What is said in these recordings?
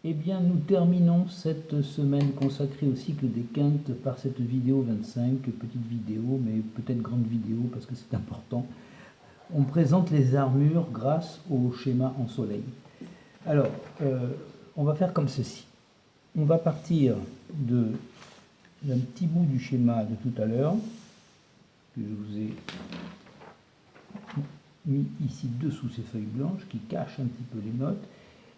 Eh bien, nous terminons cette semaine consacrée au cycle des quintes par cette vidéo 25, petite vidéo, mais peut-être grande vidéo parce que c'est important. On présente les armures grâce au schéma en soleil. Alors, on va faire comme ceci. On va partir d'un petit bout du schéma de tout à l'heure, que je vous ai mis ici dessous ces feuilles blanches, qui cachent un petit peu les notes.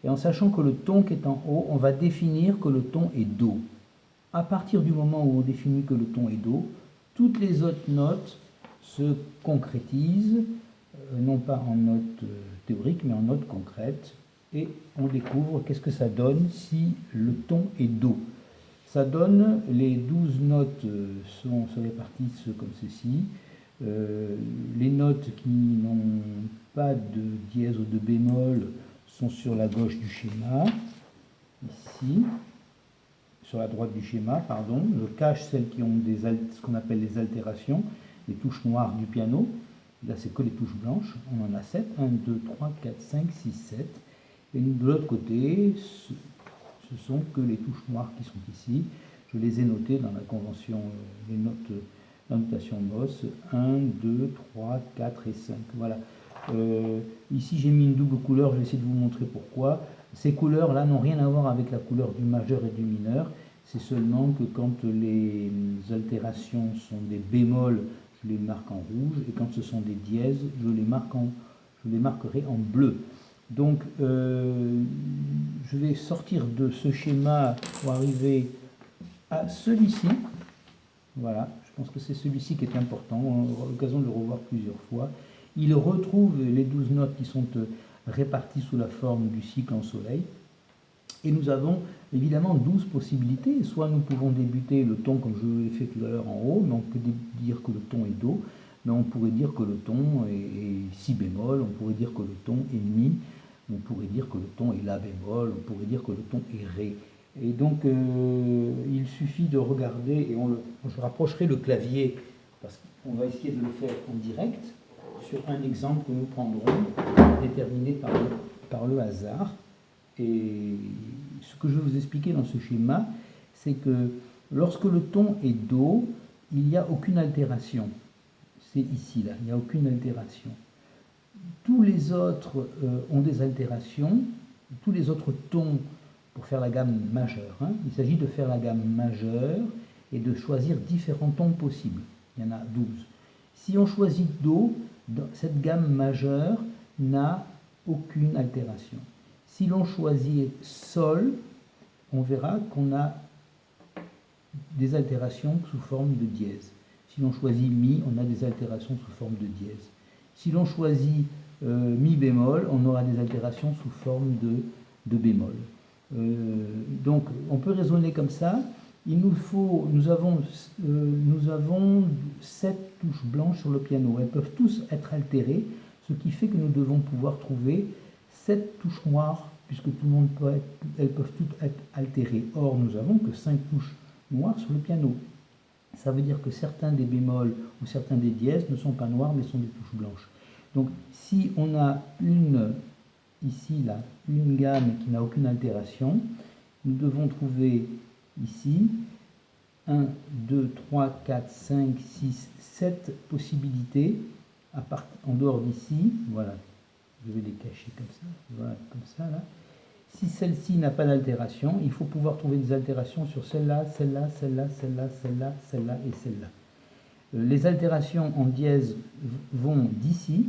Et en sachant que le ton qui est en haut, on va définir que le ton est Do. À partir du moment où on définit que le ton est Do, toutes les autres notes se concrétisent, non pas en notes théoriques, mais en notes concrètes. Et on découvre qu'est-ce que ça donne si le ton est Do. Ça donne, les 12 notes se répartissent comme ceci. Les notes qui n'ont pas de dièse ou de bémol sont sur la gauche du schéma, ici, sur la droite du schéma, pardon. Je cache celles qui ont ce qu'on appelle les altérations, les touches noires du piano. Là, c'est que les touches blanches. On en a 7. 1, 2, 3, 4, 5, 6, 7. Et de l'autre côté, ce sont que les touches noires qui sont ici. Je les ai notées dans la convention, les notes, la notation Moss. 1, 2, 3, 4 et 5. Voilà. Ici, j'ai mis une double couleur. Je vais essayer de vous montrer pourquoi. Ces couleurs-là n'ont rien à voir avec la couleur du majeur et du mineur. C'est seulement que quand les altérations sont des bémols, je les marque en rouge, et quand ce sont des dièses, je les marquerai en bleu. Donc, je vais sortir de ce schéma pour arriver à celui-ci. Voilà, je pense que c'est celui-ci qui est important. On aura l'occasion de le revoir plusieurs fois. Il retrouve les 12 notes qui sont réparties sous la forme du cycle en soleil. Et nous avons évidemment 12 possibilités. Soit nous pouvons débuter le ton comme je l'ai fait tout à l'heure en haut, mais on peut dire que le ton est Do, mais on pourrait dire que le ton est Si bémol, on pourrait dire que le ton est Mi, on pourrait dire que le ton est La bémol, on pourrait dire que le ton est Ré. Et donc il suffit de regarder, et je rapprocherai le clavier, parce qu'on va essayer de le faire en direct, sur un exemple que nous prendrons, déterminé par le hasard. Et ce que je vais vous expliquer dans ce schéma, c'est que lorsque le ton est Do, il n'y a aucune altération. C'est ici, là, il n'y a aucune altération. Tous les autres ont des altérations, tous les autres tons pour faire la gamme majeure. Il s'agit de faire la gamme majeure et de choisir différents tons possibles. Il y en a 12. Si on choisit Do, cette gamme majeure n'a aucune altération. Si l'on choisit Sol, on verra qu'on a des altérations sous forme de dièse. Si l'on choisit Mi, on a des altérations sous forme de dièse. Si l'on choisit Mi bémol, on aura des altérations sous forme de bémol. Donc on peut raisonner comme ça. Nous avons 7 touches blanches sur le piano. Elles peuvent tous être altérées, ce qui fait que nous devons pouvoir trouver 7 touches noires, puisque elles peuvent toutes être altérées. Or, nous n'avons que 5 touches noires sur le piano. Ça veut dire que certains des bémols ou certains des dièses ne sont pas noirs, mais sont des touches blanches. Donc, si on a ici, là, une gamme qui n'a aucune altération, nous devons trouver ici 1, 2, 3, 4, 5, 6, 7 possibilités en dehors d'ici. Voilà, je vais les cacher comme ça. Voilà, comme ça, là. Si celle-ci n'a pas d'altération, il faut pouvoir trouver des altérations sur celle-là, celle-là, celle-là, celle-là, celle-là, celle-là et celle-là. Les altérations en dièse vont d'ici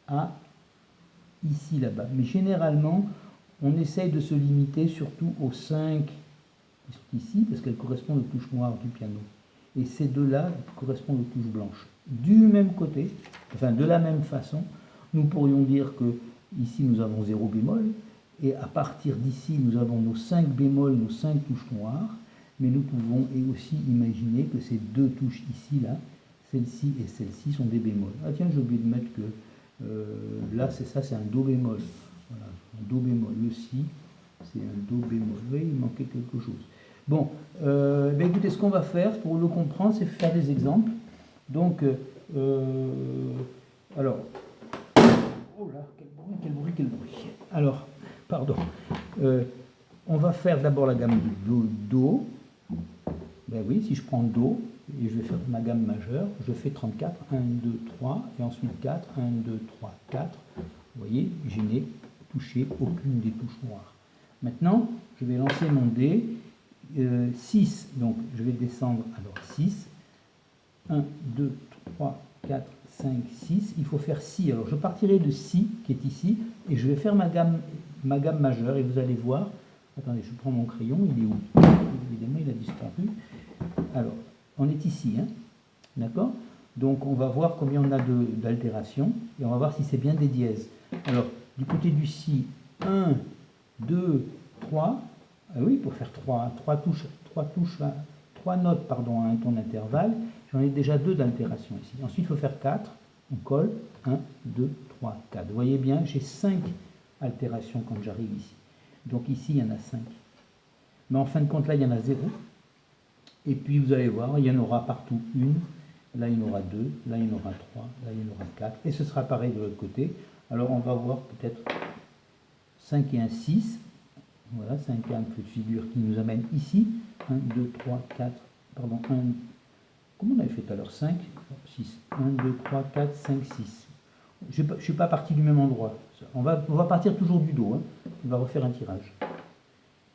à ici, là-bas. Mais généralement, on essaye de se limiter surtout aux 5 qui sont ici, parce qu'elles correspondent aux touches noires du piano. Et ces deux-là correspondent aux touches blanches. Du même côté, enfin de la même façon, nous pourrions dire que ici nous avons 0 bémol, et à partir d'ici nous avons nos 5 bémols, nos 5 touches noires, mais nous pouvons aussi imaginer que ces deux touches ici, là, celle-ci et celle-ci sont des bémols. Ah tiens, j'ai oublié de mettre que là c'est ça, c'est un Do bémol. Voilà, un Do bémol. Le Si, c'est un Do bémol. Oui, il manquait quelque chose. Bon, ben écoutez, ce qu'on va faire pour le comprendre, c'est faire des exemples. Donc, alors, oh là, quel bruit. Alors, pardon. On va faire d'abord la gamme de Do. Ben oui, si je prends Do, et je vais faire ma gamme majeure, je fais 34, 1, 2, 3, et ensuite 4, 1, 2, 3, 4. Vous voyez, je n'ai touché aucune des touches noires. Maintenant, je vais lancer mon dé, 6, donc je vais descendre, alors 6, 1, 2, 3, 4, 5, 6, il faut faire Si. Alors je partirai de Si, qui est ici, et je vais faire ma gamme majeure, et vous allez voir, attendez, je prends mon crayon, il est où? Évidemment, il a disparu. Alors, on est ici, hein, d'accord? Donc on va voir combien on a d'altérations, et on va voir si c'est bien des dièses. Alors, du côté du Si, 1, 2, 3, ah oui, pour faire 3 notes pardon, à un ton d'intervalle, j'en ai déjà 2 d'altération ici. Ensuite, il faut faire 4, on colle, 1, 2, 3, 4. Vous voyez bien, j'ai 5 altérations quand j'arrive ici. Donc ici, il y en a 5. Mais en fin de compte, là, il y en a 0. Et puis, vous allez voir, il y en aura partout une. Là, il y en aura 2. Là, il y en aura 3. Là, il y en aura 4. Et ce sera pareil de l'autre côté. Alors, on va voir peut-être 5 et un 6. Voilà, 5 et un feu de figure qui nous amène ici. 1, 2, 3, 4. Pardon, 1. Comment on avait fait tout à l'heure? 5, 6. 1, 2, 3, 4, 5, 6. Je ne suis pas parti du même endroit. On va partir toujours du dos. Hein. On va refaire un tirage.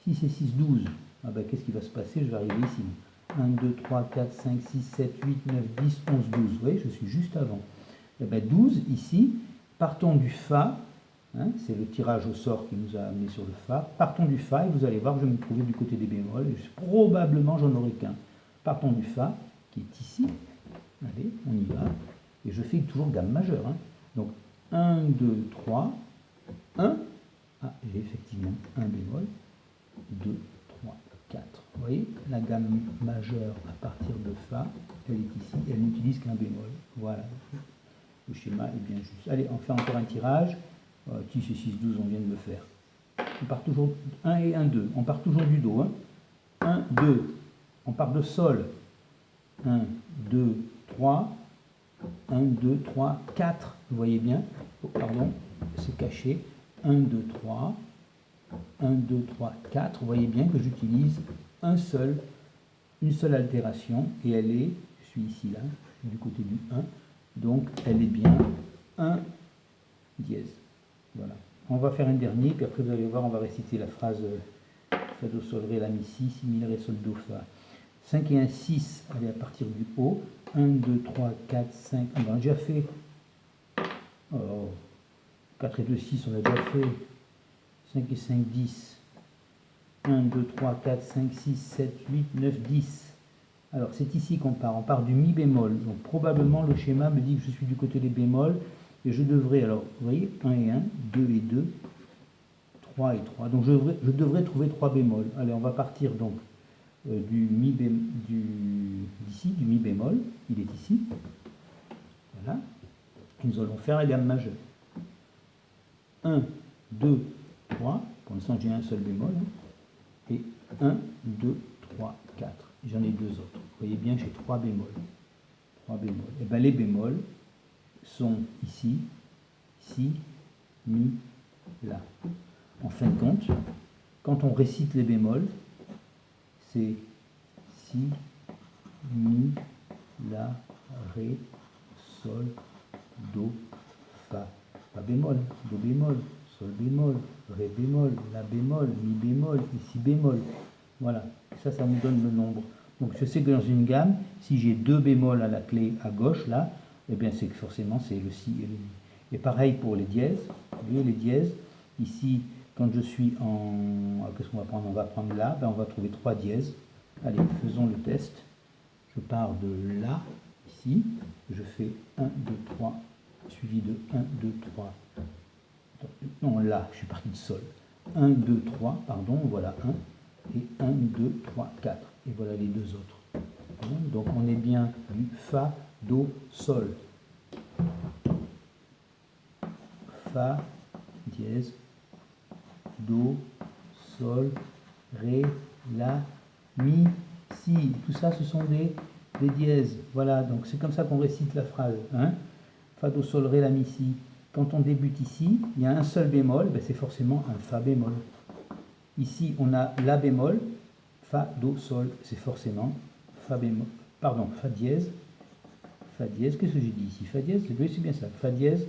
6 et 6, 12. Ah ben, qu'est-ce qui va se passer? Je vais arriver ici. 1, 2, 3, 4, 5, 6, 7, 8, 9, 10, 11, 12. Vous voyez, je suis juste avant. Et bien, 12, ici, partons du Fa. Hein, c'est le tirage au sort qui nous a amené sur le Fa. Partons du Fa et vous allez voir que je vais me trouver du côté des bémols. Et probablement, j'en aurai qu'un. Partons du Fa, qui est ici. Allez, on y va. Et je fais toujours gamme majeure. Hein. Donc, 1, 2, 3, 1. Ah, j'ai effectivement un bémol. 2, 3, 4. Vous voyez, la gamme majeure à partir de Fa, elle est ici, elle n'utilise qu'un bémol. Voilà. Le schéma est bien juste. Allez, on fait encore un tirage. 6 et 6, 12, on vient de le faire. On part toujours 1 et 1, 2. On part toujours du Do. Hein. 1, 2. On part de Sol. 1, 2, 3. 1, 2, 3, 4. Vous voyez bien. Oh, pardon, c'est caché. 1, 2, 3. 1, 2, 3, 4. Vous voyez bien que j'utilise une seule altération. Et elle est, je suis ici là, du côté du 1. Donc elle est bien 1 dièse. Voilà. On va faire un dernier, puis après vous allez voir, on va réciter la phrase Fa, Do, Sol, Ré, La, Mi, Si, Si, Mi, Ré, Sol, Do, Fa. 5 et 1, 6, allez à partir du haut. 1, 2, 3, 4, 5. On a déjà fait. Oh, 4 et 2, 6, on a déjà fait. 5 et 5, 10. 1, 2, 3, 4, 5, 6, 7, 8, 9, 10. Alors, c'est ici qu'on part. On part du Mi bémol. Donc, probablement, le schéma me dit que je suis du côté des bémols. Et je devrais, alors, vous voyez, 1 et 1, 2 et 2, 3 et 3. Donc, je devrais trouver 3 bémols. Allez, on va partir donc du Mi bémol. Il est ici. Voilà. Et nous allons faire la gamme majeure. 1, 2, 3. Pour l'instant, j'ai un seul bémol. Hein. Et 1, 2, 3, 4. J'en ai 2 autres. Vous voyez bien, j'ai 3 bémols. 3 bémols. Et bien, les bémols sont ici, Si, Mi, La. En fin de compte, quand on récite les bémols, c'est Si, Mi, La, Ré, Sol, Do, Fa. Fa bémol, Do bémol, Sol bémol, Ré bémol, La bémol, Mi bémol et Si bémol. Voilà, ça me donne le nombre. Donc je sais que dans une gamme, si j'ai 2 bémols à la clé à gauche, là, eh bien c'est que forcément c'est le Si et le Mi. Et pareil pour les dièses. Vous voyez les dièses, ici, quand je suis en... Qu'est-ce qu'on va prendre? On va prendre là, ben on va trouver 3 dièses. Allez, faisons le test. Je pars de là, ici, je fais 1, 2, 3, suivi de 1, 2, 3. Non, là, je suis parti de Sol. 1, 2, 3, pardon, voilà 1. Et 1, 2, 3, 4. Et voilà les 2 autres. Donc on est bien du Fa, Do, Sol. Fa, dièse, Do, Sol, Ré, La, Mi, Si. Tout ça, ce sont des dièses. Voilà, donc c'est comme ça qu'on récite la phrase. Hein? Fa, Do, Sol, Ré, La, Mi, Si. quand on débute ici, il y a un seul bémol, ben c'est forcément un Fa bémol. Ici, on a La bémol, Fa, Do, Sol, c'est forcément Fa bémol, pardon, Fa dièse, qu'est-ce que j'ai dit ici? Fa dièse, c'est bien ça, Fa dièse,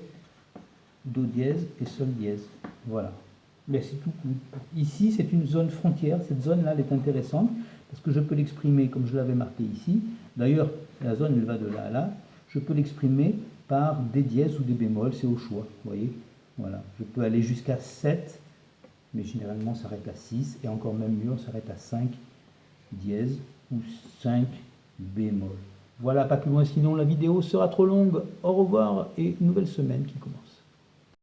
Do dièse et Sol dièse, voilà. Mais c'est tout. Ici, c'est une zone frontière, cette zone-là, elle est intéressante, parce que je peux l'exprimer comme je l'avais marqué ici. D'ailleurs, la zone, elle va de là à là. Je peux l'exprimer par des dièses ou des bémols, c'est au choix, vous voyez. Voilà, je peux aller jusqu'à 7, mais généralement, on s'arrête à 6, et encore même mieux, on s'arrête à 5 dièses ou 5 bémols. Voilà, pas plus loin, sinon la vidéo sera trop longue. Au revoir, et une nouvelle semaine qui commence.